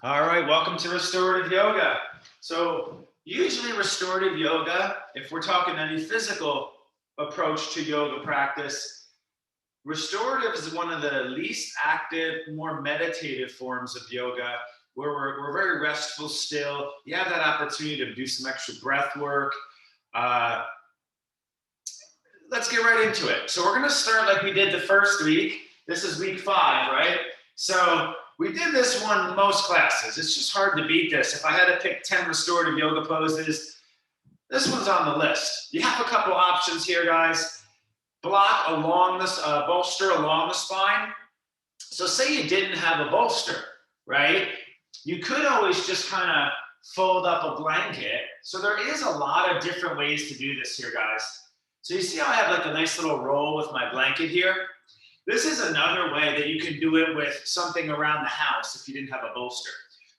All right, welcome to Restorative Yoga. So, usually, Restorative Yoga, if we're talking any physical approach to yoga practice, restorative is one of the least active, more meditative forms of yoga where we're very restful still. You have that opportunity to do some extra breath work. Uh, let's get right into it. So, we're going to start like we did the first week. This is week 5, right? So, we did this one most classes. It's just hard to beat this. If I had to pick 10 restorative yoga poses, this one's on the list. You have a couple options here, guys. Block along this, bolster along the spine. So say you didn't have a bolster, right? You could always just kind of fold up a blanket. So there is a lot of different ways to do this here, guys. So you see how I have like a nice little roll with my blanket here? This is another way that you can do it with something around the house if you didn't have a bolster.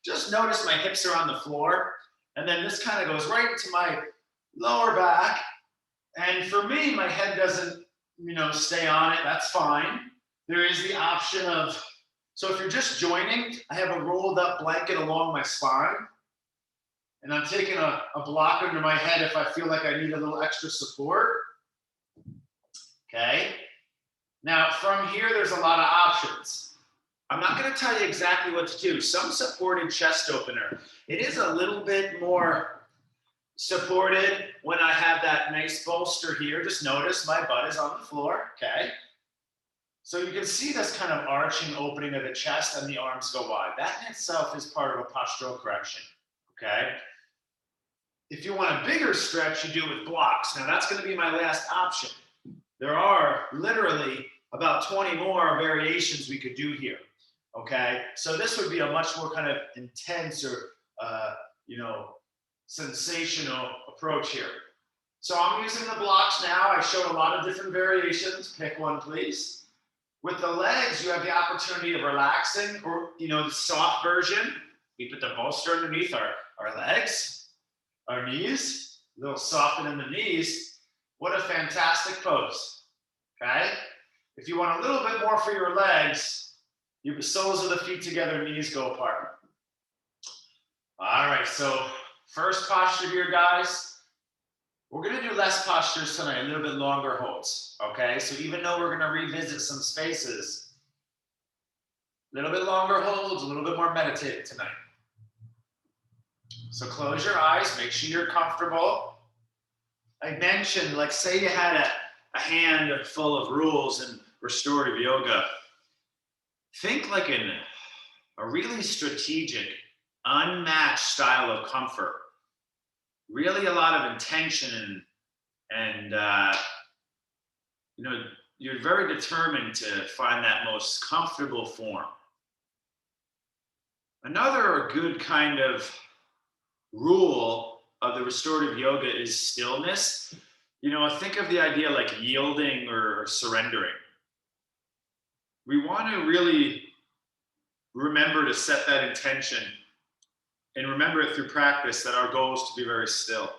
Just notice my hips are on the floor, and then this kind of goes right into my lower back. And for me, my head doesn't, stay on it. That's fine. There is the option of, so if you're just joining, I have a rolled up blanket along my spine, and I'm taking a block under my head if I feel like I need a little extra support. Okay. Now, from here, there's a lot of options. I'm not going to tell you exactly what to do. Some supported chest opener. It is a little bit more supported when I have that nice bolster here. Just notice my butt is on the floor, okay? So you can see this kind of arching opening of the chest and the arms go wide. That in itself is part of a postural correction, okay? If you want a bigger stretch, you do it with blocks. Now that's going to be my last option. There are literally about 20 more variations we could do here, okay? So this would be a much more kind of intense or, sensational approach here. So I'm using the blocks now. I showed a lot of different variations. Pick one, please. With the legs, you have the opportunity of relaxing or, the soft version. We put the bolster underneath our legs, our knees, a little soften in the knees. What a fantastic pose, okay? If you want a little bit more for your legs, you put soles of the feet together, knees go apart. All right, so first posture here, guys. We're going to do less postures tonight, a little bit longer holds, okay? So even though we're going to revisit some spaces, a little bit longer holds, a little bit more meditative tonight. So close your eyes, make sure you're comfortable. I mentioned, like say you had a hand full of rules in restorative yoga. Think like a really strategic, unmatched style of comfort. Really a lot of intention and you're very determined to find that most comfortable form. Another good kind of rule of the restorative yoga is stillness. Think of the idea like yielding or surrendering. We want to really remember to set that intention and remember it through practice that our goal is to be very still.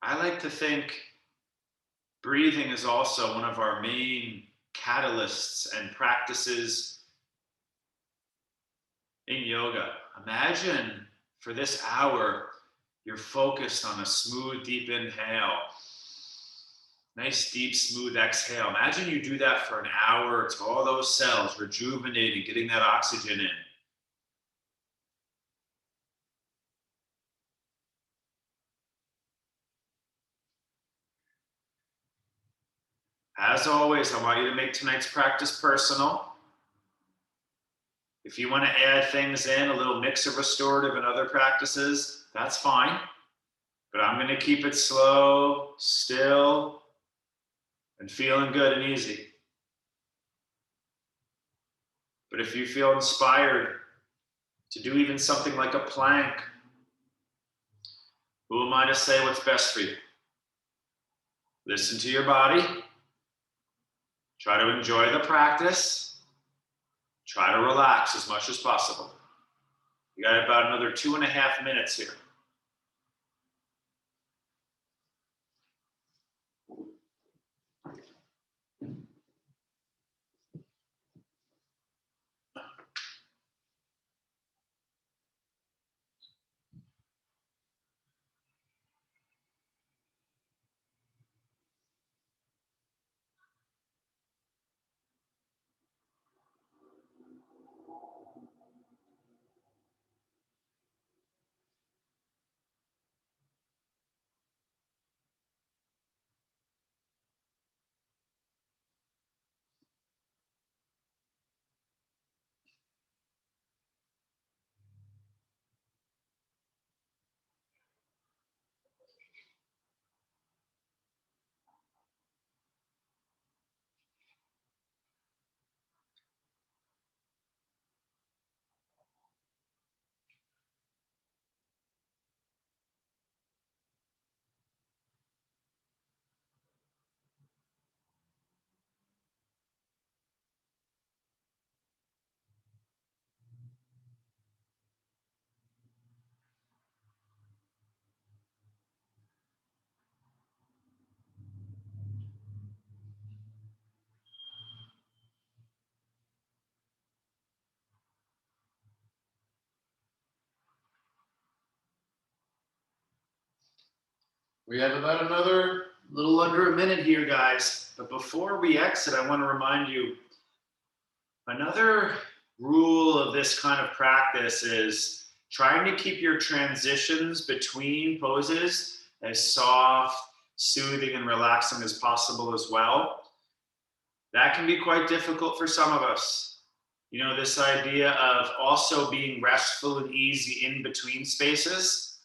I like to think breathing is also one of our main catalysts and practices in yoga. Imagine for this hour, you're focused on a smooth, deep inhale. Nice, deep, smooth exhale. Imagine you do that for an hour to all those cells, rejuvenating, getting that oxygen in. As always, I want you to make tonight's practice personal. If you want to add things in, a little mix of restorative and other practices, that's fine. But I'm going to keep it slow, still, and feeling good and easy. But if you feel inspired to do even something like a plank, who am I to say what's best for you? Listen to your body. Try to enjoy the practice. Try to relax as much as possible. You got about another 2.5 minutes here. We have about another little under a minute here, guys. But before we exit, I want to remind you, another rule of this kind of practice is trying to keep your transitions between poses as soft, soothing, and relaxing as possible as well. That can be quite difficult for some of us. You know, this idea of also being restful and easy in between spaces.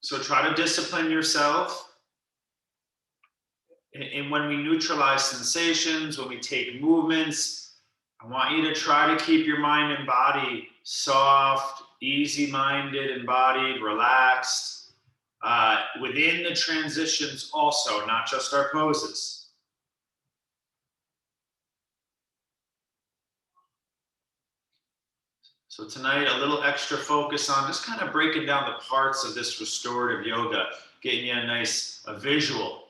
So try to discipline yourself. And when we neutralize sensations, when we take movements, I want you to try to keep your mind and body soft, easy-minded and bodied, relaxed, within the transitions also, not just our poses. So tonight, a little extra focus on just kind of breaking down the parts of this restorative yoga, getting you a visual,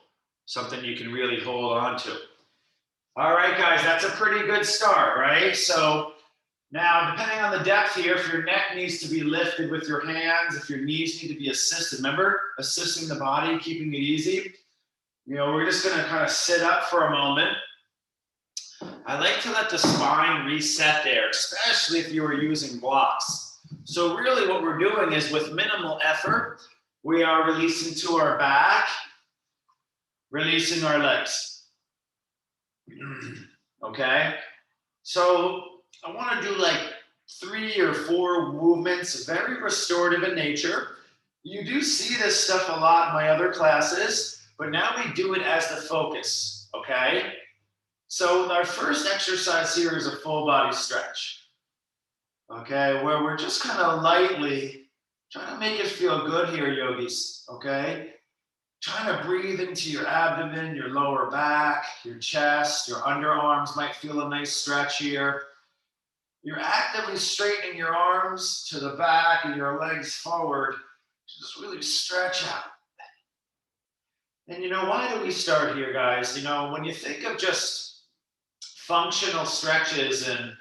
something you can really hold on to. All right, guys, that's a pretty good start, right? So now, depending on the depth here, if your neck needs to be lifted with your hands, if your knees need to be assisted, remember, assisting the body, keeping it easy. You know, we're just gonna kind of sit up for a moment. I like to let the spine reset there, especially if you are using blocks. So really what we're doing is with minimal effort, we are releasing to our back, releasing our legs. Okay? So I want to do like 3 or 4 movements, very restorative in nature. You do see this stuff a lot in my other classes, but now we do it as the focus, okay? So our first exercise here is a full body stretch, okay? Where we're just kind of lightly trying to make it feel good here, yogis, okay? Trying to breathe into your abdomen, your lower back, your chest, your underarms might feel a nice stretch here. You're actively straightening your arms to the back and your legs forward to just really stretch out. And you know, why do we start here, guys? You know, when you think of just functional stretches and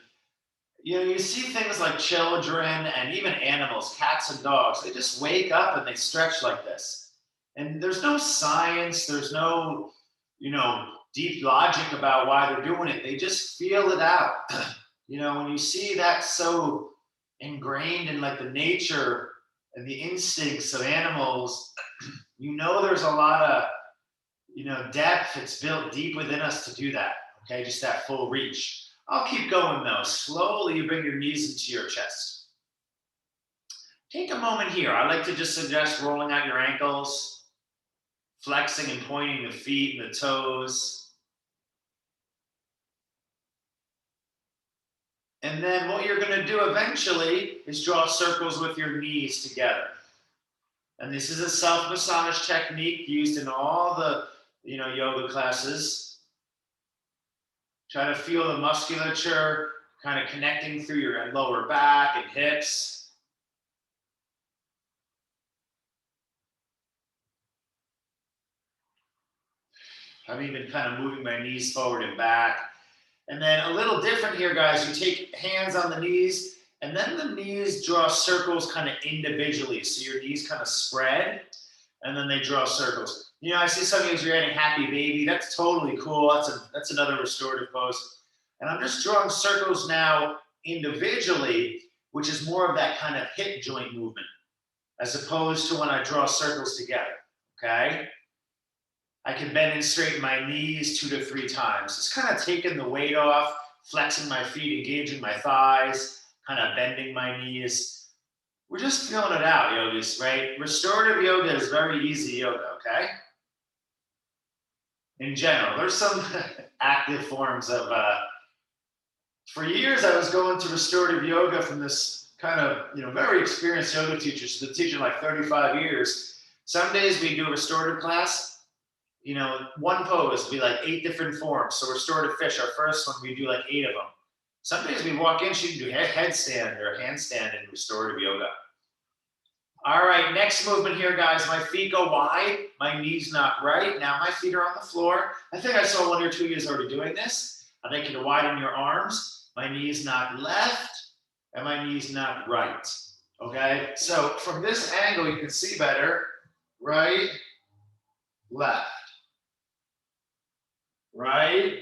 you see things like children and even animals, cats and dogs, they just wake up and they stretch like this. And there's no science, there's no, deep logic about why they're doing it. They just feel it out. When you see that so ingrained in like the nature and the instincts of animals, there's a lot of, depth. It's built deep within us to do that. Okay, just that full reach. I'll keep going though. Slowly you bring your knees into your chest. Take a moment here. I like to just suggest rolling out your ankles, flexing and pointing the feet and the toes. And then what you're going to do eventually is draw circles with your knees together. And this is a self-massage technique used in all the, yoga classes. Try to feel the musculature kind of connecting through your lower back and hips. I'm even kind of moving my knees forward and back. And then a little different here, guys. You take hands on the knees, and then the knees draw circles kind of individually. So your knees kind of spread, and then they draw circles. I see some of you are adding happy baby. That's totally cool. That's another restorative pose. And I'm just drawing circles now individually, which is more of that kind of hip joint movement, as opposed to when I draw circles together, okay? I can bend and straighten my knees 2 to 3 times. Just kind of taking the weight off, flexing my feet, engaging my thighs, kind of bending my knees. We're just feeling it out, yogis, right? Restorative yoga is very easy yoga, okay? In general, there's some active forms of, for years I was going to restorative yoga from this kind of, very experienced yoga teacher. She's been teaching like 35 years. Some days we do a restorative class, one pose would be like 8 different forms. So restorative fish, our first one, we do like 8 of them. Some days we walk in, she can do headstand or handstand in restorative yoga. All right, next movement here, guys. My feet go wide, my knees not right. Now my feet are on the floor. I think I saw 1 or 2 of you already doing this. I'd like you to widen your arms. My knees not left, and my knees not right. Okay, so from this angle, you can see better, right? left, right,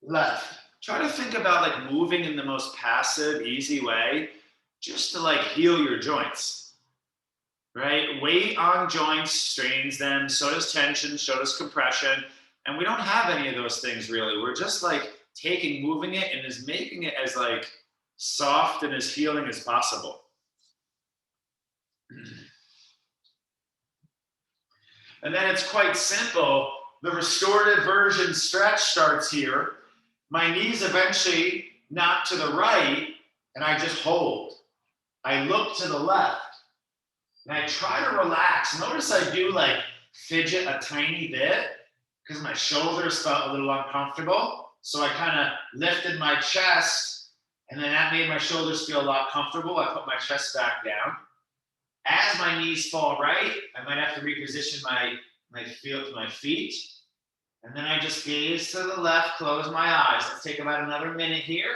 left. Try to think about like moving in the most passive, easy way, just to like heal your joints, right? Weight on joints strains them, so does tension, so does compression. And we don't have any of those things really. We're just like moving it and is making it as like soft and as healing as possible. And then it's quite simple. The restorative version stretch starts here. My knees eventually knock to the right, and I just hold. I look to the left, and I try to relax. Notice I do like fidget a tiny bit because my shoulders felt a little uncomfortable. So I kind of lifted my chest, and then that made my shoulders feel a lot comfortable. I put my chest back down. As my knees fall right, I might have to reposition my feet. And then I just gaze to the left, close my eyes. Let's take about another minute here.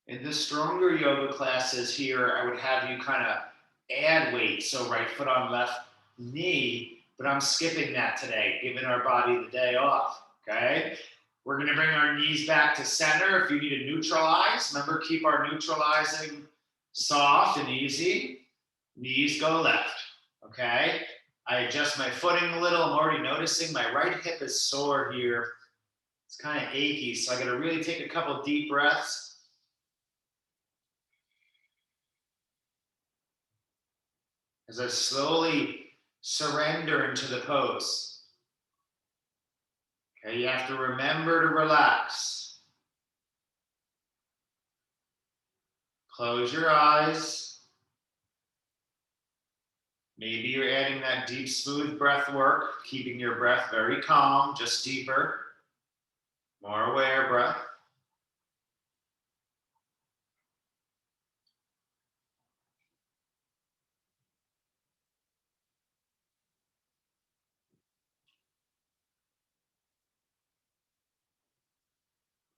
In the stronger yoga classes here, I would have you kind of add weight. So right foot on left knee, but I'm skipping that today, giving our body the day off, okay? We're gonna bring our knees back to center. If you need to neutralize, remember, keep our neutralizing soft and easy. Knees go left, okay? I adjust my footing a little. I'm already noticing my right hip is sore here. It's kind of achy, so I gotta really take a couple deep breaths. As I slowly surrender into the pose. Okay, you have to remember to relax. Close your eyes. Maybe you're adding that deep, smooth breath work, keeping your breath very calm, just deeper, more aware breath.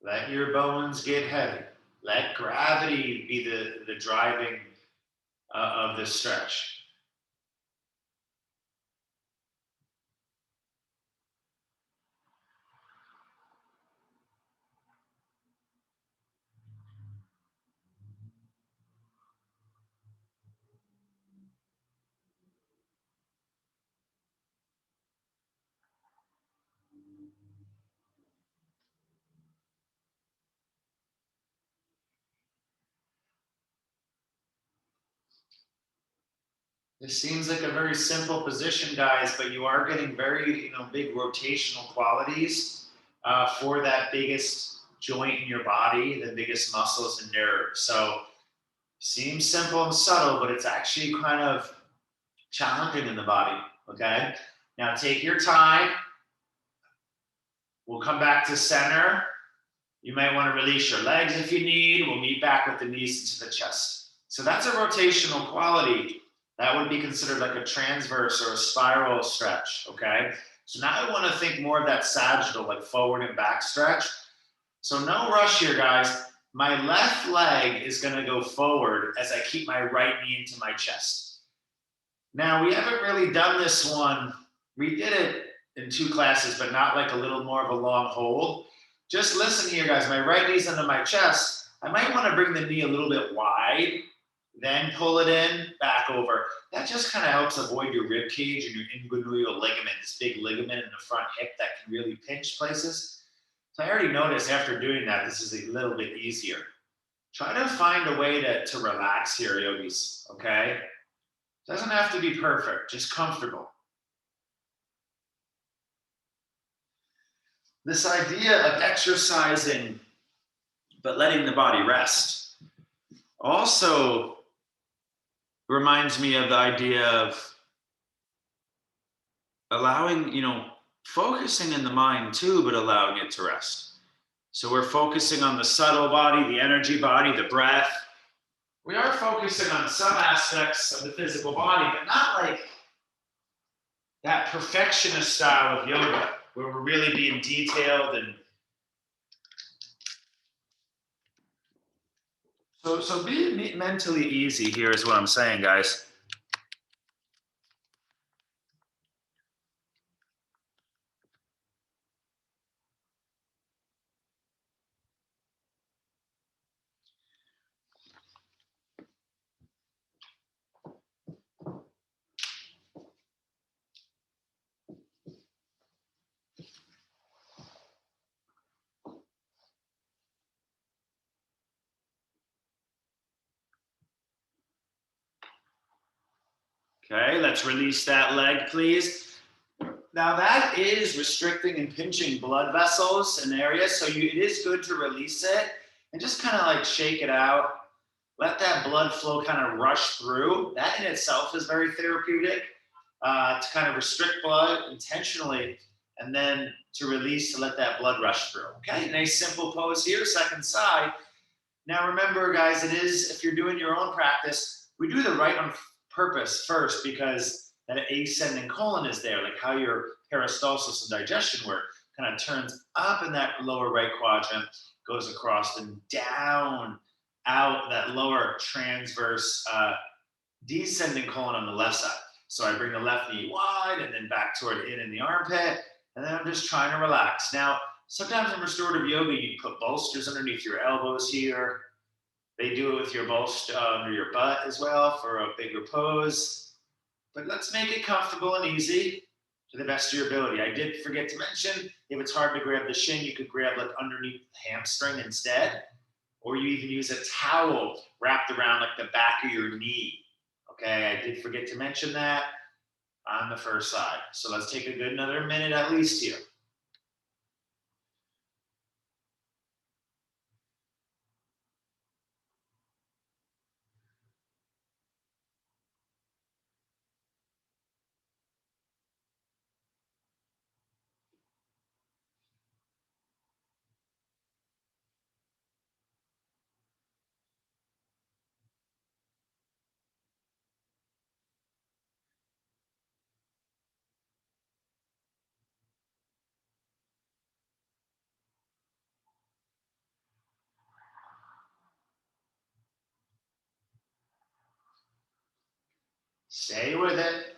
Let your bones get heavy. Let gravity be the driving of this stretch. This seems like a very simple position, guys, but you are getting very, big rotational qualities for that biggest joint in your body, the biggest muscles and nerves. So seems simple and subtle, but it's actually kind of challenging in the body, okay? Now take your time. We'll come back to center. You might want to release your legs if you need. We'll meet back with the knees into the chest. So that's a rotational quality. That would be considered like a transverse or a spiral stretch, okay? So now I want to think more of that sagittal, like forward and back stretch. So no rush here, guys. My left leg is going to go forward as I keep my right knee into my chest. Now, we haven't really done this one. We did it in 2 classes, but not like a little more of a long hold. Just listen here, guys. My right knee's under my chest. I might want to bring the knee a little bit wide, then pull it in, back over. That just kind of helps avoid your rib cage and your inguinal ligament, this big ligament in the front hip that can really pinch places. So I already noticed after doing that, this is a little bit easier. Try to find a way to relax here, yogis, okay? Doesn't have to be perfect, just comfortable. This idea of exercising, but letting the body rest, also reminds me of the idea of allowing, focusing in the mind too, but allowing it to rest. So we're focusing on the subtle body, the energy body, the breath. We are focusing on some aspects of the physical body, but not like that perfectionist style of yoga where we're really being detailed and so be mentally easy here is what I'm saying, guys. Okay, let's release that leg, please. Now that is restricting and pinching blood vessels in areas, so it is good to release it and just kind of like shake it out. Let that blood flow kind of rush through. That in itself is very therapeutic to kind of restrict blood intentionally and then to release to let that blood rush through. Okay, nice simple pose here, second side. Now remember, guys, it is, if you're doing your own practice, we do the right on purpose first because that ascending colon is there, like how your peristalsis and digestion work, kind of turns up in that lower right quadrant, goes across and down, out that lower transverse descending colon on the left side. So I bring the left knee wide and then back toward in the armpit, and then I'm just trying to relax. Now, sometimes in restorative yoga, you put bolsters underneath your elbows here. They do it with your bolster under your butt as well for a bigger pose. But let's make it comfortable and easy to the best of your ability. I did forget to mention, if it's hard to grab the shin, you could grab like underneath the hamstring instead, or you even use a towel wrapped around like the back of your knee. Okay, I did forget to mention that on the first side. So let's take a good another minute at least here. Stay with it.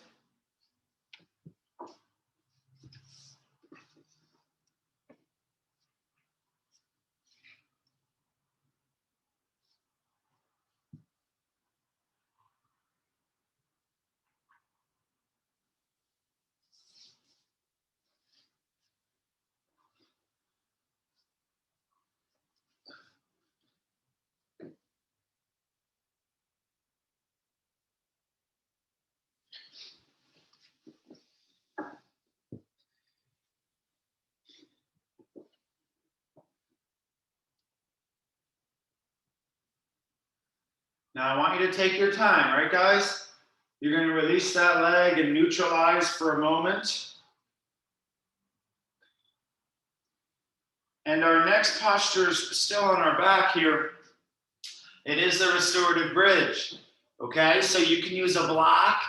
Now I want you to take your time, right, guys? You're going to release that leg and neutralize for a moment. And our next posture is still on our back here. It is the restorative bridge. Okay, so you can use a block,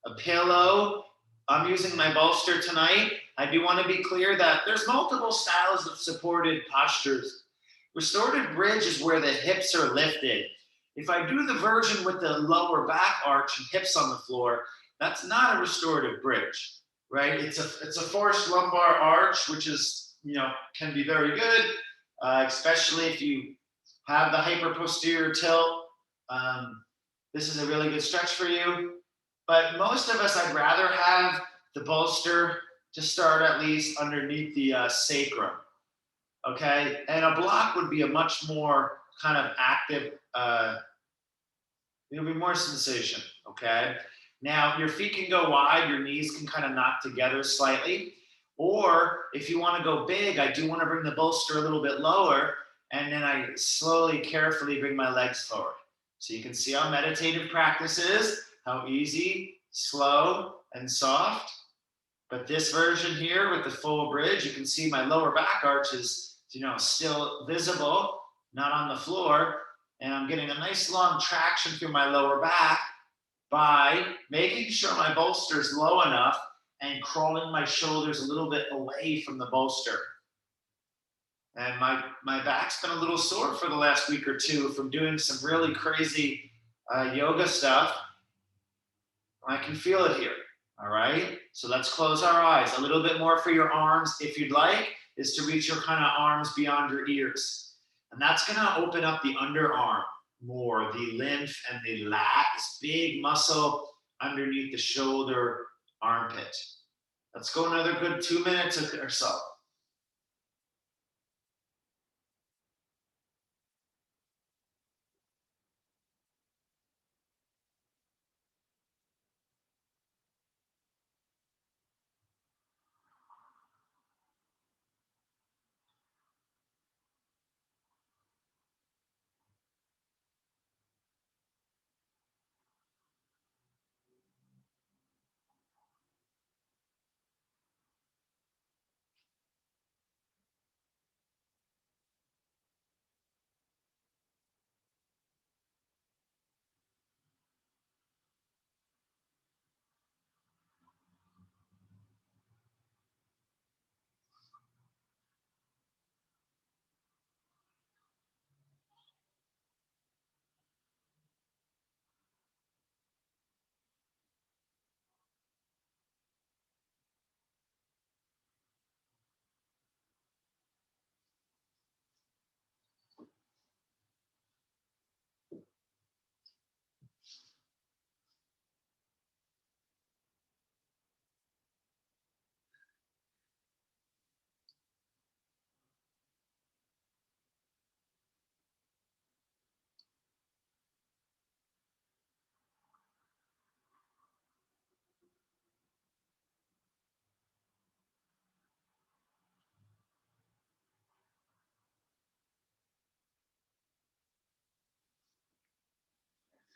a pillow. I'm using my bolster tonight. I do want to be clear that there's multiple styles of supported postures. Restorative bridge is where the hips are lifted. If I do the version with the lower back arch and hips on the floor, that's not a restorative bridge, right? It's a forced lumbar arch, which is, can be very good, especially if you have the hyperposterior tilt. This is a really good stretch for you. But most of us, I'd rather have the bolster to start at least underneath the sacrum. Okay, and a block would be a much more kind of active, it'll be more sensation, okay? Now, your feet can go wide, your knees can kind of knock together slightly, or if you want to go big, I do want to bring the bolster a little bit lower, and then I slowly, carefully bring my legs forward. So you can see how meditative practice is, how easy, slow, and soft. But this version here with the full bridge, you can see my lower back arch is, still visible, not on the floor. And I'm getting a nice long traction through my lower back by making sure my bolster is low enough and crawling my shoulders a little bit away from the bolster. And my back's been a little sore for the last week or two from doing some really crazy yoga stuff. I can feel it here. All right. So let's close our eyes. A little bit more for your arms, if you'd like, is to reach your kind of arms beyond your ears. And that's going to open up the underarm more, the lymph and the lat, this big muscle underneath the shoulder armpit. Let's go another good 2 minutes or so.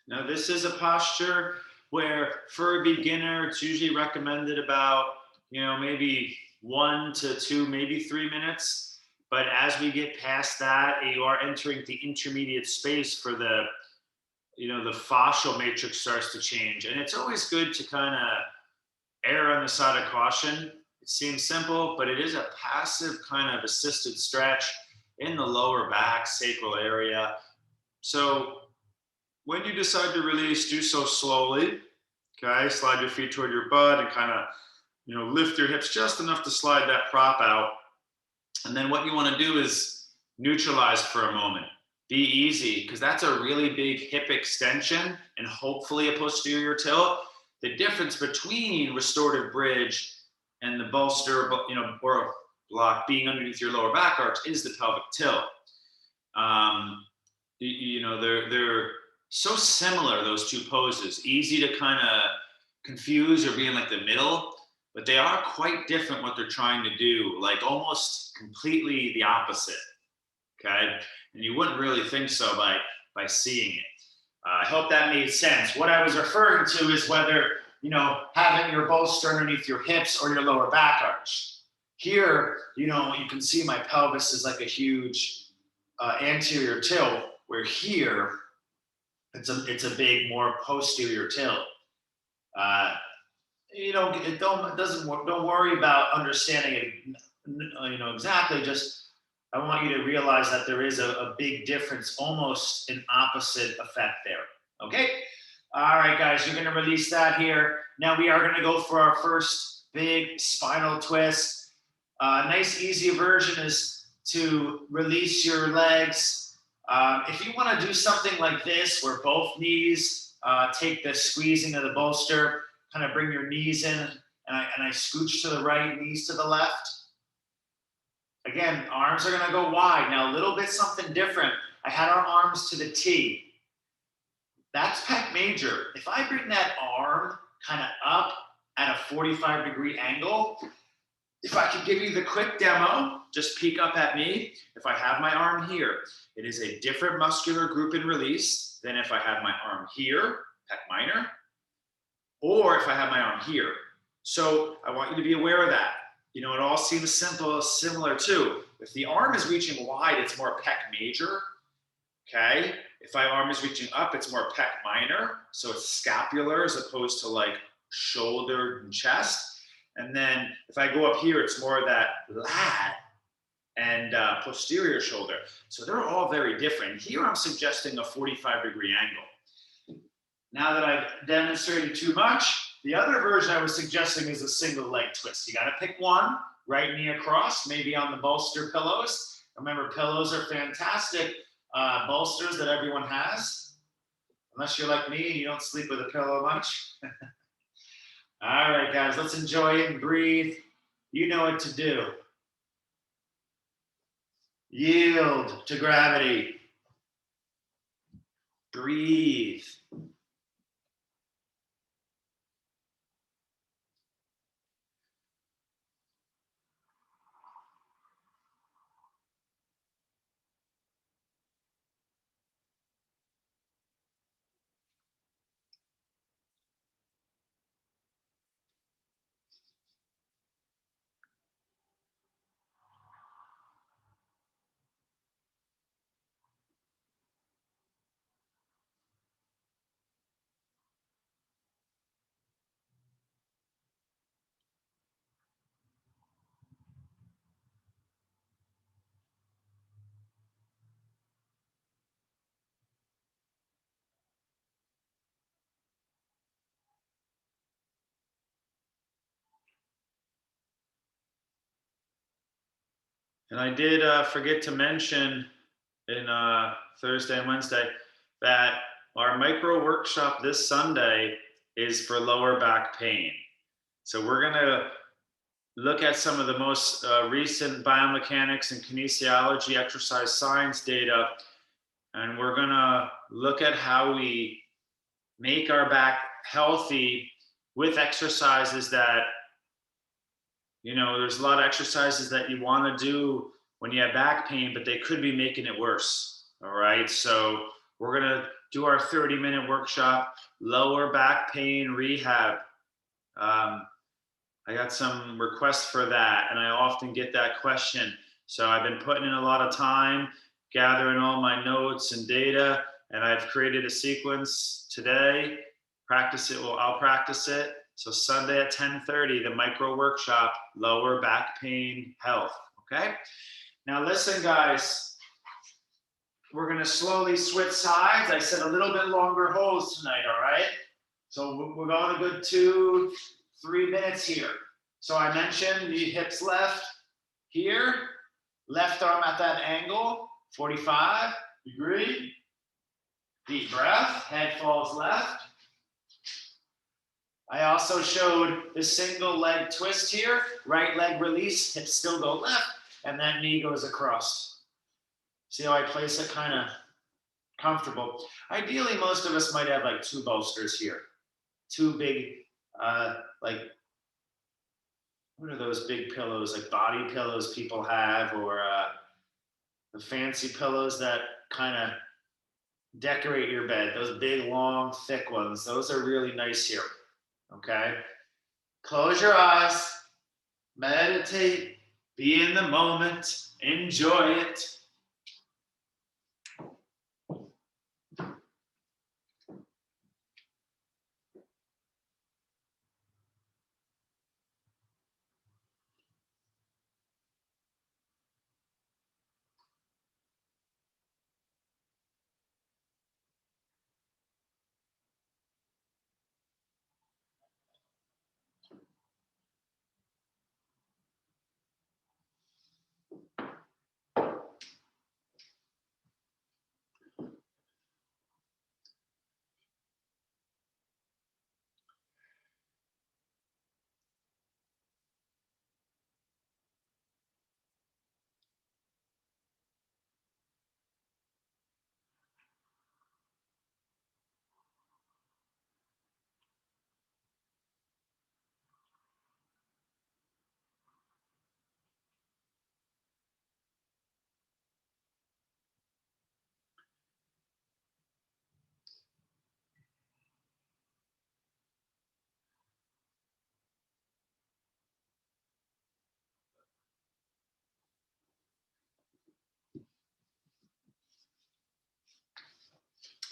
Now, this is a posture where for a beginner, it's usually recommended about, maybe 1 to 2, maybe 3 minutes. But as we get past that, you are entering the intermediate space for the fascial matrix starts to change. And it's always good to kind of err on the side of caution. It seems simple, but it is a passive kind of assisted stretch in the lower back, sacral area. So when you decide to release, do so slowly. Okay, slide your feet toward your butt and kind of, lift your hips just enough to slide that prop out. And then what you want to do is neutralize for a moment. Be easy, because that's a really big hip extension and hopefully a posterior tilt. The difference between restorative bridge and the bolster, or block being underneath your lower back arch is the pelvic tilt. They're so similar, those two poses. Easy to kind of confuse or be in like the middle, but they are quite different what they're trying to do, like almost completely the opposite. Okay, and you wouldn't really think so by seeing it. I hope that made sense. What I was referring to is whether having your bolster underneath your hips or your lower back arch. Here, you can see my pelvis is like a huge anterior tilt, where here it's a big, more posterior tilt. Don't worry about understanding it, exactly. Just I want you to realize that there is a big difference, almost an opposite effect there. Okay. All right, guys, you're going to release that here. Now we are going to go for our first big spinal twist. Nice, easy version is to release your legs. If you want to do something like this, where both knees take the squeezing of the bolster, kind of bring your knees in, and I scooch to the right, knees to the left. Again, arms are going to go wide. Now, a little bit something different. I had our arms to the T. That's pec major. If I bring that arm kind of up at a 45-degree angle, if I could give you the quick demo, just peek up at me. If I have my arm here, it is a different muscular group and release than if I have my arm here, pec minor, or if I have my arm here. So I want you to be aware of that. You know, it all seems simple, similar too. If the arm is reaching wide, it's more pec major. Okay. If my arm is reaching up, it's more pec minor. So it's scapular as opposed to like shoulder and chest. And then if I go up here, it's more of that lat and posterior shoulder. So they're all very different. Here I'm suggesting a 45-degree angle. Now that I've demonstrated too much, the other version I was suggesting is a single leg twist. You got to pick one, right knee across, maybe on the bolster pillows. Remember, pillows are fantastic bolsters that everyone has. Unless you're like me, you don't sleep with a pillow much. All right, guys, let's enjoy it and breathe. You know what to do. Yield to gravity. Breathe. And I did forget to mention in Thursday and Wednesday that our micro workshop this Sunday is for lower back pain. So we're going to look at some of the most recent biomechanics and kinesiology exercise science data, and we're going to look at how we make our back healthy with exercises that, you know, there's a lot of exercises that you want to do when you have back pain, but they could be making it worse. All right. So we're going to do our 30-minute workshop, lower back pain rehab. I got some requests for that, and I often get that question. So I've been putting in a lot of time, gathering all my notes and data, and I've created a sequence today. Practice it. Well, I'll practice it. So Sunday at 10:30, the micro workshop, lower back pain health. Okay. Now listen, guys. We're going to slowly switch sides. I said a little bit longer holds tonight. All right. So we're going a good 2-3 minutes here. So I mentioned the hips left here, left arm at that angle, 45 degree. Deep breath, head falls left. I also showed the single leg twist here, right leg release, hips still go left, and then knee goes across. See how I place it kind of comfortable. Ideally, most of us might have like 2 bolsters here, 2 big, like, what are those big pillows, like body pillows people have, or the fancy pillows that kind of decorate your bed, those big, long, thick ones. Those are really nice here, okay? Close your eyes, meditate, be in the moment, enjoy it.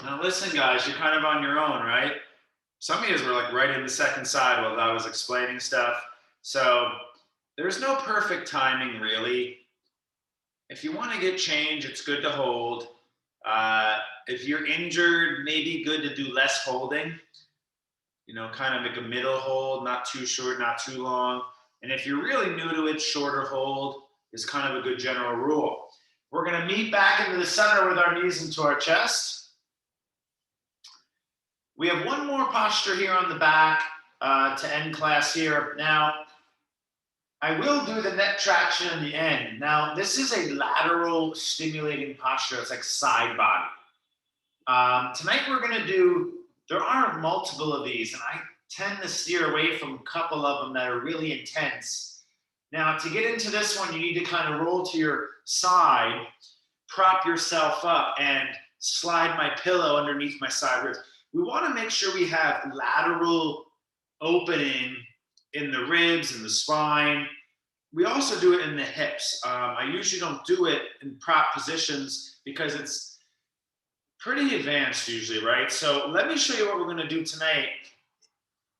Now listen, guys, you're kind of on your own, right? Some of you were like right in the second side while I was explaining stuff. So there's no perfect timing, really. If you want to get change, it's good to hold. If you're injured, maybe good to do less holding. You know, kind of like a middle hold, not too short, not too long. And if you're really new to it, shorter hold is kind of a good general rule. We're going to meet back into the center with our knees into our chest. We have one more posture here on the back to end class here. Now, I will do the neck traction in the end. Now, this is a lateral stimulating posture. It's like side body. Tonight we're going to do, there are multiple of these, and I tend to steer away from a couple of them that are really intense. Now, to get into this one, you need to kind of roll to your side, prop yourself up, and slide my pillow underneath my side ribs. We want to make sure we have lateral opening in the ribs and the spine. We also do it in the hips. I usually don't do it in prop positions because it's pretty advanced usually, right? So let me show you what we're going to do tonight.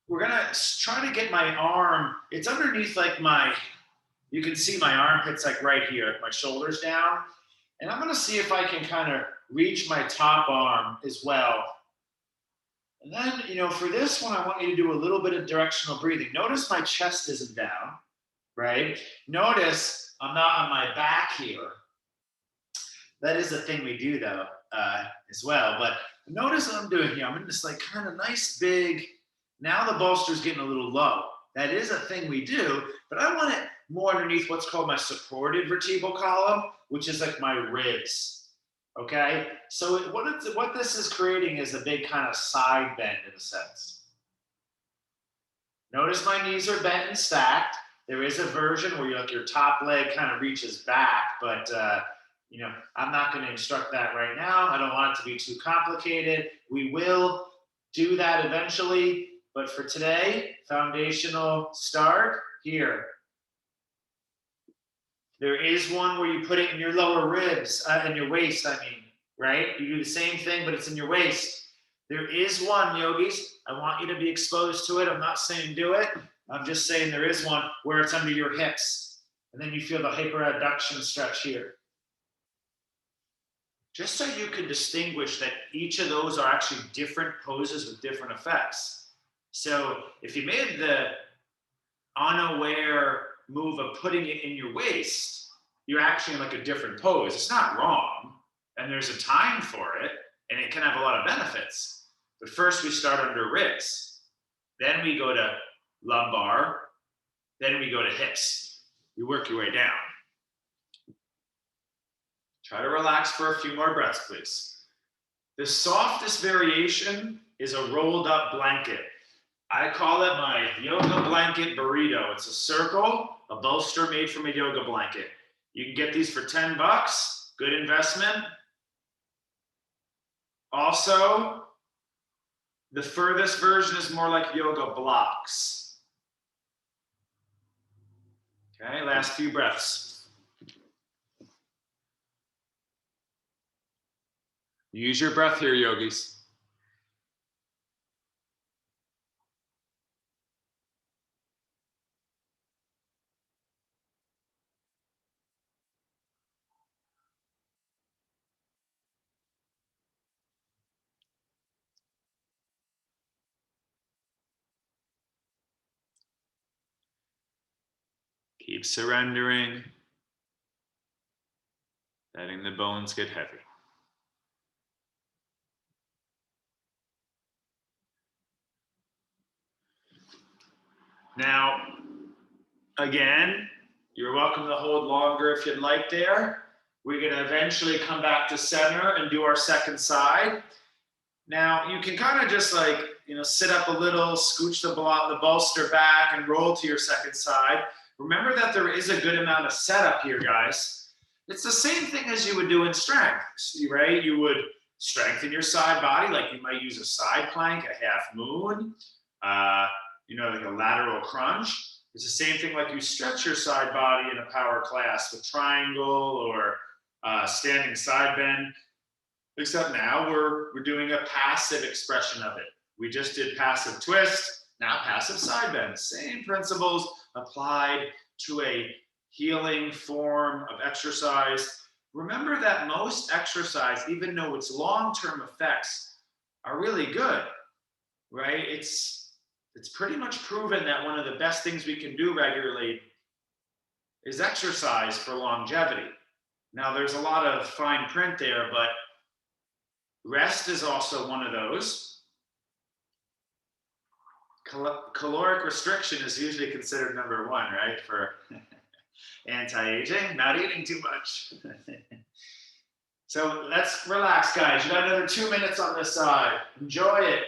We're going to try to get my arm, it's underneath like you can see my armpits like right here, my shoulders down. And I'm going to see if I can kind of reach my top arm as well. And then, you know, for this one, I want you to do a little bit of directional breathing. Notice my chest isn't down, right? Notice I'm not on my back here. That is a thing we do though, as well. But notice what I'm doing here. I'm in this like kind of nice big, now the bolster's getting a little low. That is a thing we do, but I want it more underneath what's called my supported vertebral column, which is like my ribs. Okay, so what this is creating is a big kind of side bend in a sense. Notice my knees are bent and stacked. There is a version where your top leg kind of reaches back, but you know, I'm not going to instruct that right now. I don't want it to be too complicated. We will do that eventually, but for today, foundational start here. There is one where you put it in your lower ribs, in your waist, I mean, right? You do the same thing, but it's in your waist. There is one, yogis. I want you to be exposed to it. I'm not saying do it. I'm just saying there is one where it's under your hips. And then you feel the hyperadduction stretch here. Just so you can distinguish that each of those are actually different poses with different effects. So if you made the unaware move of putting it in your waist, you're actually in like a different pose. It's not wrong, and there's a time for it, and it can have a lot of benefits. But first we start under ribs, then we go to lumbar, then we go to hips. You work your way down. Try to relax for a few more breaths, please. The softest variation is a rolled up blanket. I call it my yoga blanket burrito. It's a circle, a bolster made from a yoga blanket. You can get these for $10, good investment. Also, the furthest version is more like yoga blocks. Okay, last few breaths. Use your breath here, yogis. Keep surrendering, letting the bones get heavy. Now, again, you're welcome to hold longer if you'd like there. We're going to eventually come back to center and do our second side. Now, you can kind of just like, sit up a little, scooch the bolster back and roll to your second side. Remember that there is a good amount of setup here, guys. It's the same thing as you would do in strength, right? You would strengthen your side body, like you might use a side plank, a half moon, like a lateral crunch. It's the same thing like you stretch your side body in a power class with triangle or standing side bend. except now we're doing a passive expression of it. We just did passive twist, now passive side bend. Same principles applied to a healing form of exercise. Remember that most exercise, even though its long-term effects are really good, right? It's pretty much proven that one of the best things we can do regularly is exercise for longevity. Now, there's a lot of fine print there, but rest is also one of those. Caloric restriction is usually considered number one, right? For anti-aging, not eating too much. So let's relax, guys. You got another 2 minutes on this side. Enjoy it.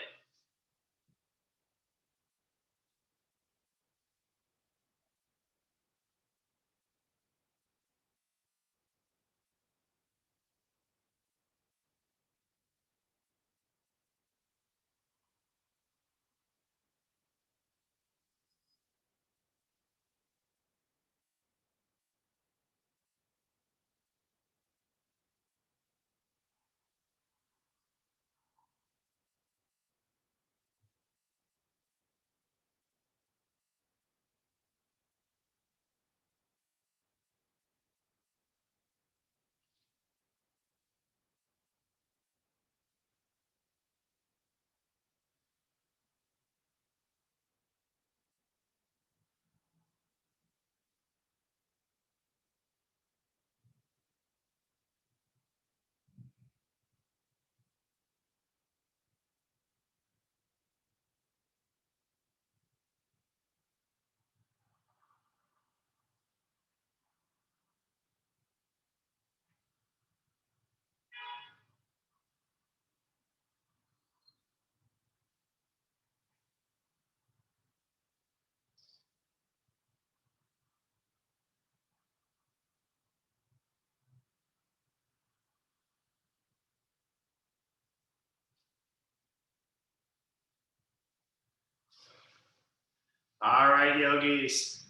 All right, yogis.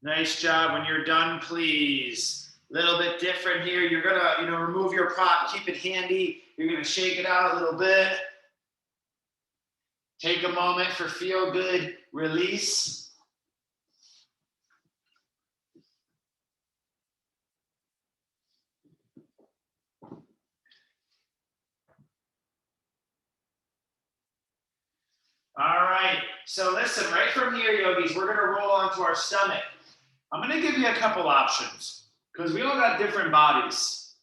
Nice job. When you're done, please. A little bit different here. You're gonna, remove your prop, keep it handy. You're gonna shake it out a little bit. Take a moment for feel good release. All right, so listen, right from here, yogis, we're gonna roll onto our stomach. I'm gonna give you a couple options because we all got different bodies.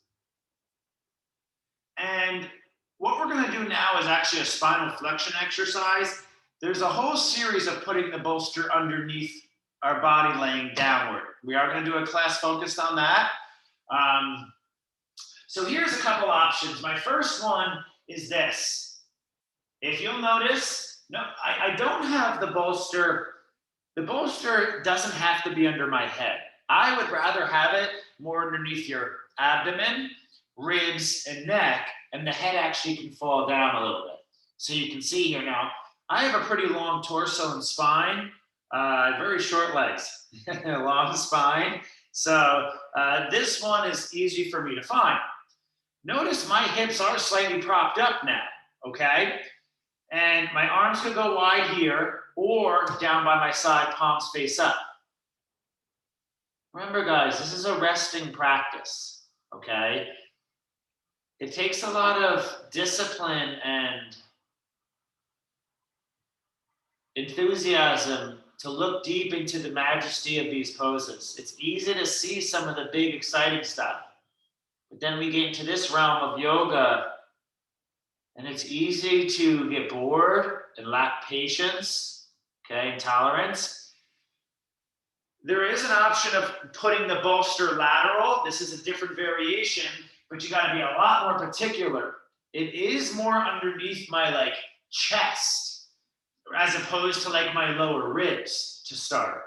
And what we're gonna do now is actually a spinal flexion exercise. There's a whole series of putting the bolster underneath our body laying downward. We are gonna do a class focused on that. So here's a couple options. My first one is this. If you'll notice, no, I don't have the bolster. The bolster doesn't have to be under my head. I would rather have it more underneath your abdomen, ribs, and neck, and the head actually can fall down a little bit. So you can see here now, I have a pretty long torso and spine, very short legs, long spine. So this one is easy for me to find. Notice my hips are slightly propped up now, okay? And my arms could go wide here or down by my side, palms face up. Remember, guys, this is a resting practice, okay? It takes a lot of discipline and enthusiasm to look deep into the majesty of these poses. It's easy to see some of the big, exciting stuff. But then we get into this realm of yoga, and it's easy to get bored and lack patience, okay, and tolerance. There is an option of putting the bolster lateral. This is a different variation, but you gotta be a lot more particular. It is more underneath my chest, as opposed to my lower ribs to start.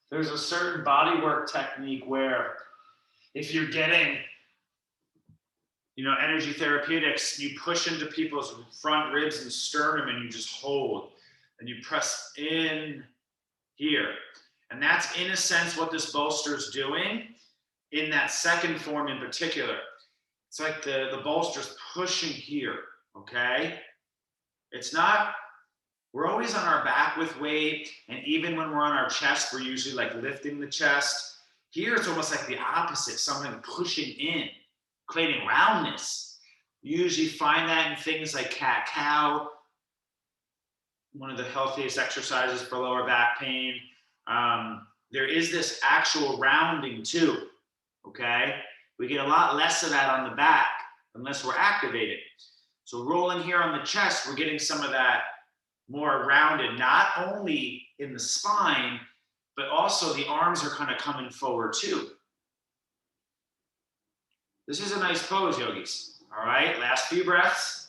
There's a certain bodywork technique where if you're getting energy therapeutics, you push into people's front ribs and sternum and you just hold and you press in here. And that's in a sense what this bolster is doing in that second form in particular. It's like the bolster's pushing here, okay? It's not, we're always on our back with weight, and even when we're on our chest, we're usually like lifting the chest. Here, it's almost like the opposite, something pushing in, creating roundness. You usually find that in things like cat-cow, one of the healthiest exercises for lower back pain. There is this actual rounding too, okay? We get a lot less of that on the back unless we're activated. So rolling here on the chest, we're getting some of that more rounded, not only in the spine, but also the arms are kind of coming forward too. This is a nice pose, yogis. All right, last few breaths.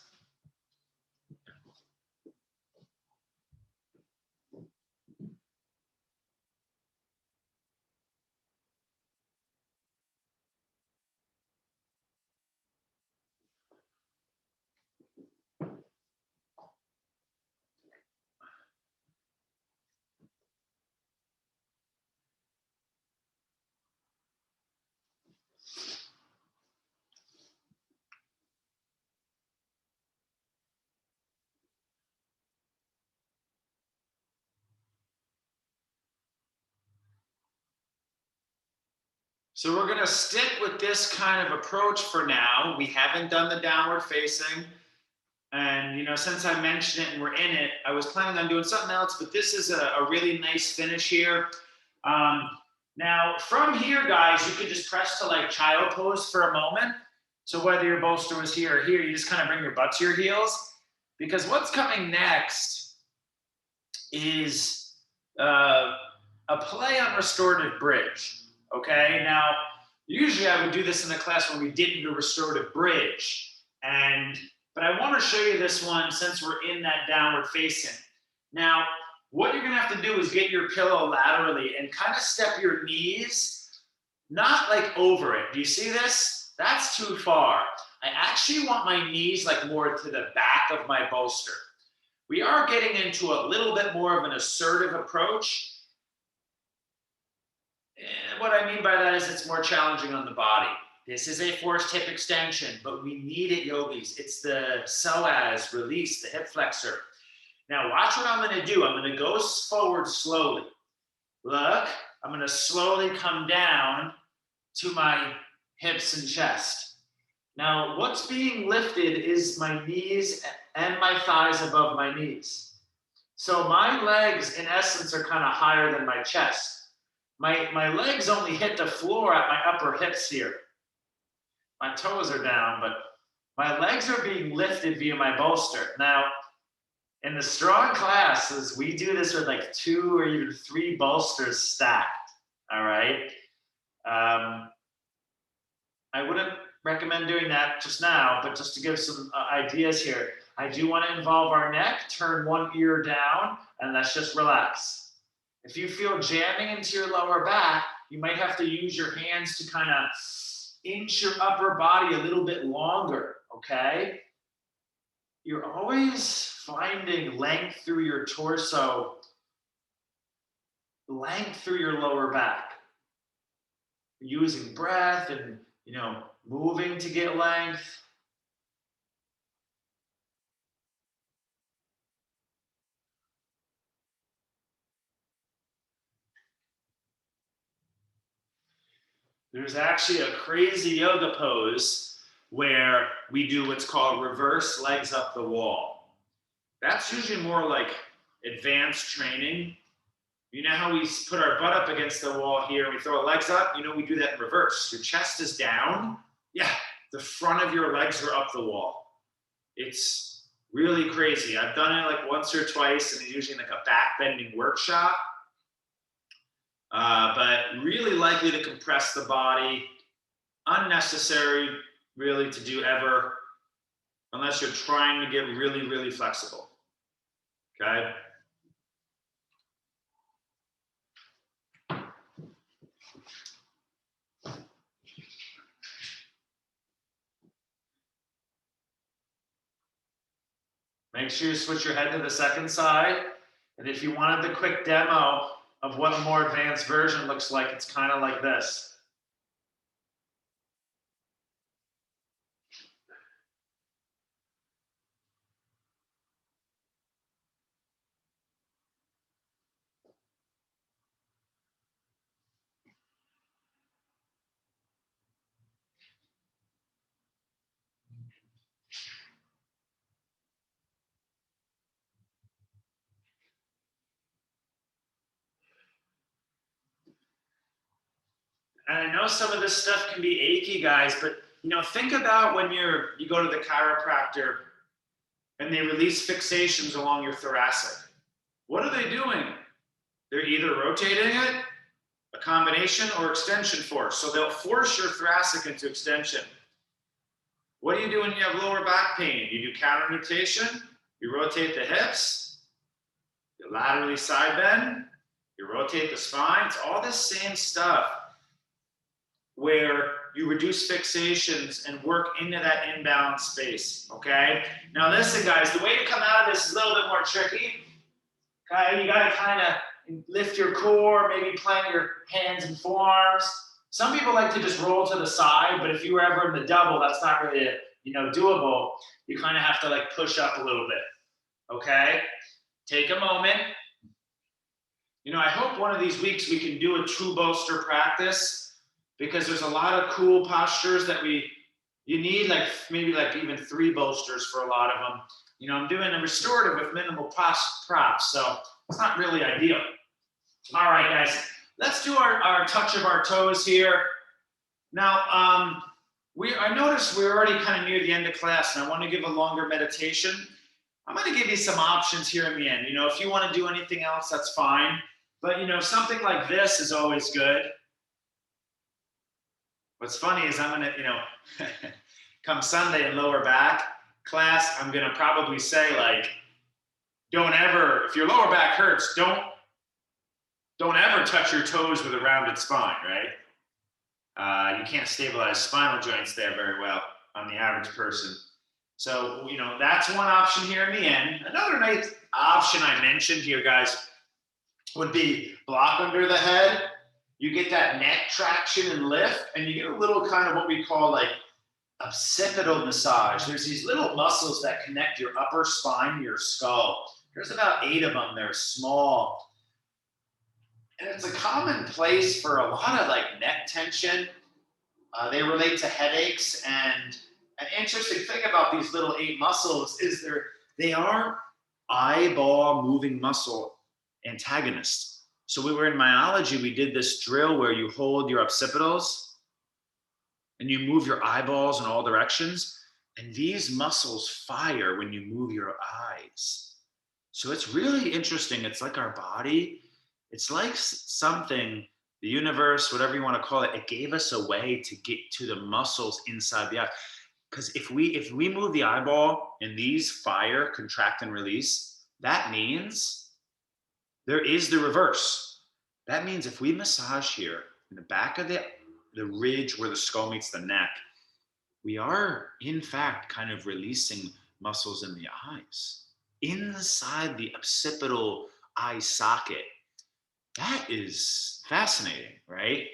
So we're gonna stick with this kind of approach for now. We haven't done the downward facing. And since I mentioned it and we're in it, I was planning on doing something else, but this is a really nice finish here. Now from here, guys, you could just press to like child pose for a moment. So whether your bolster was here or here, you just kind of bring your butt to your heels, because what's coming next is a play on restorative bridge. Okay, now usually I would do this in a class when we didn't do restorative bridge, but I want to show you this one since we're in that downward facing. Now, what you're going to have to do is get your pillow laterally and kind of step your knees, not like over it. Do you see this? That's too far. I actually want my knees like more to the back of my bolster. We are getting into a little bit more of an assertive approach. And what I mean by that is it's more challenging on the body. This is a forced hip extension, but we need it, yogis. It's the psoas release, the hip flexor. Now watch what I'm going to do. I'm going to go forward slowly. Look, I'm going to slowly come down to my hips and chest. Now what's being lifted is my knees and my thighs above my knees. So my legs, in essence, are kind of higher than my chest. My legs only hit the floor at my upper hips here. My toes are down, but my legs are being lifted via my bolster. Now, in the strong classes, we do this with like 2 or even 3 bolsters stacked, all right? I wouldn't recommend doing that just now, but just to give some ideas here, I do want to involve our neck, turn one ear down, and let's just relax. If you feel jamming into your lower back, you might have to use your hands to kind of inch your upper body a little bit longer, okay? You're always finding length through your torso, length through your lower back. Using breath and, moving to get length. There's actually a crazy yoga pose where we do what's called reverse legs up the wall. That's usually more like advanced training. You know how we put our butt up against the wall here and we throw our legs up? We do that in reverse. Your chest is down. Yeah, the front of your legs are up the wall. It's really crazy. I've done it like once or twice, and it's usually like a back bending workshop. But really likely to compress the body. Unnecessary, really, to do ever, unless you're trying to get really, really flexible. Okay? Make sure you switch your head to the second side. And if you wanted the quick demo, of what a more advanced version looks like. It's kind of like this. And I know some of this stuff can be achy, guys, but think about when you go to the chiropractor and they release fixations along your thoracic. What are they doing? They're either rotating it, a combination, or extension force. So they'll force your thoracic into extension. What do you do when you have lower back pain? You do counter rotation, you rotate the hips, you laterally side bend, you rotate the spine. It's all the same stuff where you reduce fixations and work into that inbound space, okay? Now listen, guys, the way to come out of this is a little bit more tricky, okay? You gotta kind of lift your core, maybe plant your hands and forearms. Some people like to just roll to the side, but if you were ever in the double, that's not really, doable. You kind of have to like push up a little bit, okay? Take a moment. I hope one of these weeks we can do a true bolster practice, because there's a lot of cool postures that you need, like maybe like even 3 bolsters for a lot of them. I'm doing a restorative with minimal props, so it's not really ideal. All right, guys, let's do our touch of our toes here. Now, I noticed we're already kind of near the end of class, and I want to give a longer meditation. I'm going to give you some options here in the end. If you want to do anything else, that's fine. But, something like this is always good. What's funny is I'm going to, come Sunday in lower back class, I'm going to probably say, like, don't ever, if your lower back hurts, don't ever touch your toes with a rounded spine, right? You can't stabilize spinal joints there very well on the average person. So, that's one option here in the end. Another nice option I mentioned here, guys, would be block under the head. You get that neck traction and lift, and you get a little kind of what we call like occipital massage. There's these little muscles that connect your upper spine to your skull. There's about 8 of them. They're small. And it's a common place for a lot of like neck tension. They relate to headaches. And an interesting thing about these little 8 muscles is they are eyeball moving muscle antagonists. So we were in myology, we did this drill where you hold your occipitals and you move your eyeballs in all directions. And these muscles fire when you move your eyes. So it's really interesting. It's like our body. It's like something, the universe, whatever you want to call it, it gave us a way to get to the muscles inside the eye. Because if we move the eyeball and these fire, contract and release, that means there is the reverse. That means if we massage here in the back of the ridge where the skull meets the neck, we are in fact kind of releasing muscles in the eyes, inside the occipital eye socket. That is fascinating, right?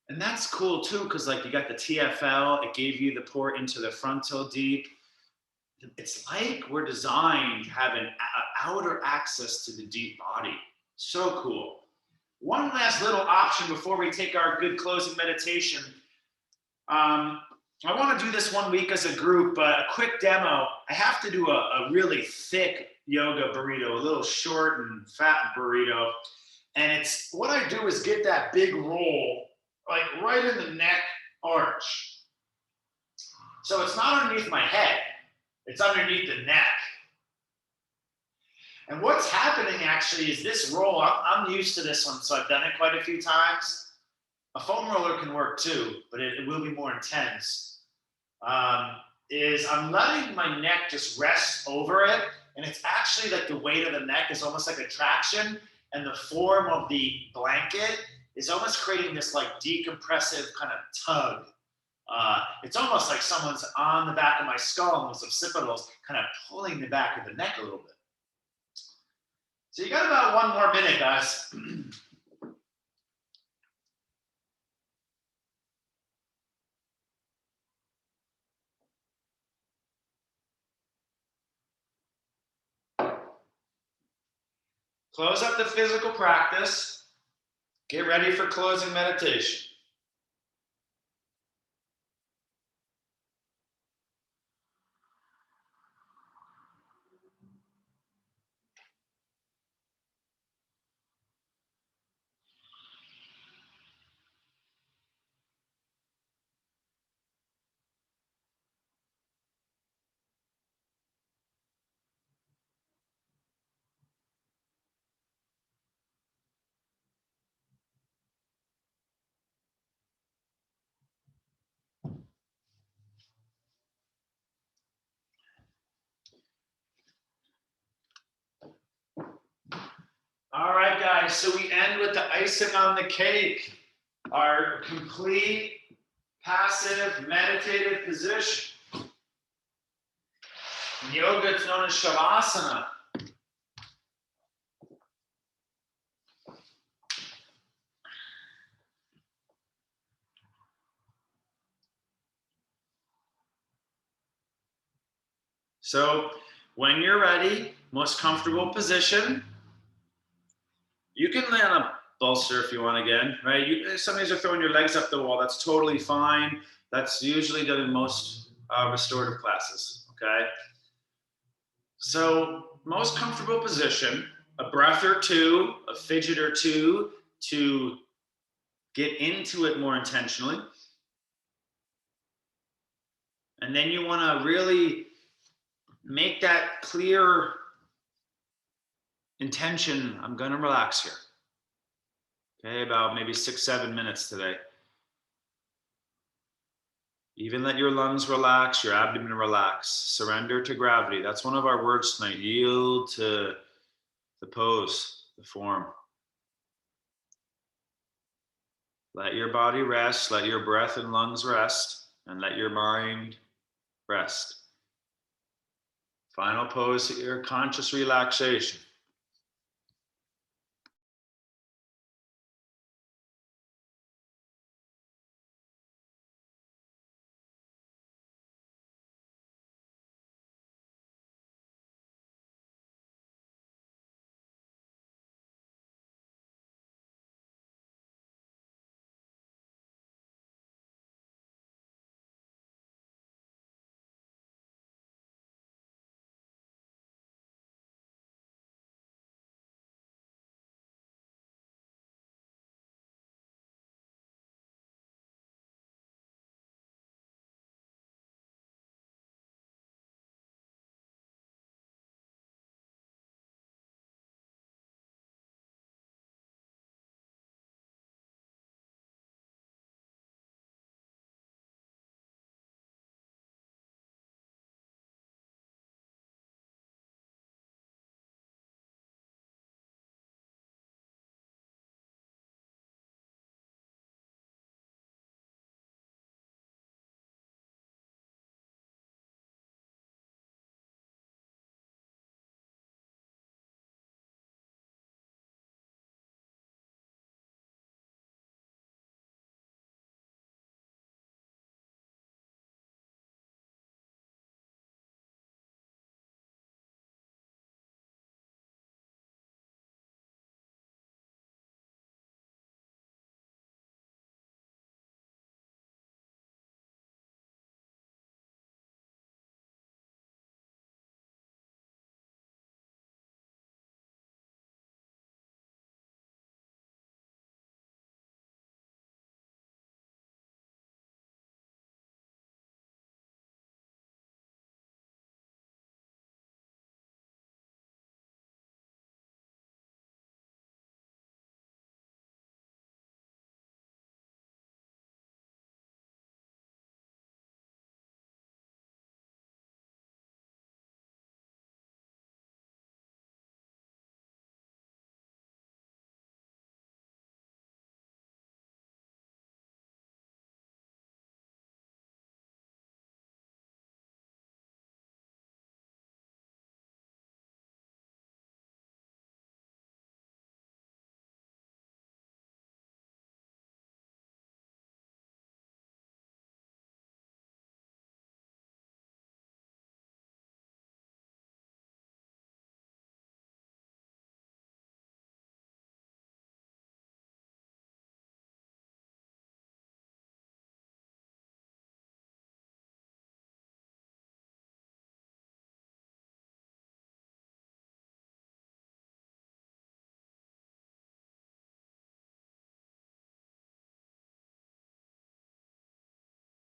And that's cool too, because like you got the TFL, it gave you the port into the frontal deep. It's like we're designed to have an outer access to the deep body. So cool. One last little option before we take our good closing meditation. I want to do this one week as a group, but a quick demo. I have to do a really thick yoga burrito, a little short and fat burrito. And it's what I do is get that big roll, like right in the neck arch. So it's not underneath my head. It's underneath the neck. And what's happening actually is this roll, I'm used to this one, so I've done it quite a few times. A foam roller can work too, but it will be more intense. Is I'm letting my neck just rest over it, and it's actually like the weight of the neck is almost like a traction, and the form of the blanket is almost creating this like decompressive kind of tug. It's almost like someone's on the back of my skull and those occipitals kind of pulling the back of the neck a little bit. So you got about 1 more minute, guys. Close up the physical practice. Get ready for closing meditation. All right, guys, so we end with the icing on the cake, our complete passive meditative position. In yoga, it's known as Shavasana. So when you're ready, most comfortable position, you can lay on a bolster if you want again, right? Some days are throwing your legs up the wall. That's totally fine. That's usually done in most restorative classes, okay? So most comfortable position, a breath or two, a fidget or two to get into it more intentionally. And then you want to really make that clear intention. I'm going to relax here. Okay, about maybe 6-7 minutes today. Even let your lungs relax, your abdomen relax. Surrender to gravity. That's one of our words tonight. Yield to the pose, the form. Let your body rest. Let your breath and lungs rest. And let your mind rest. Final pose here, conscious relaxation.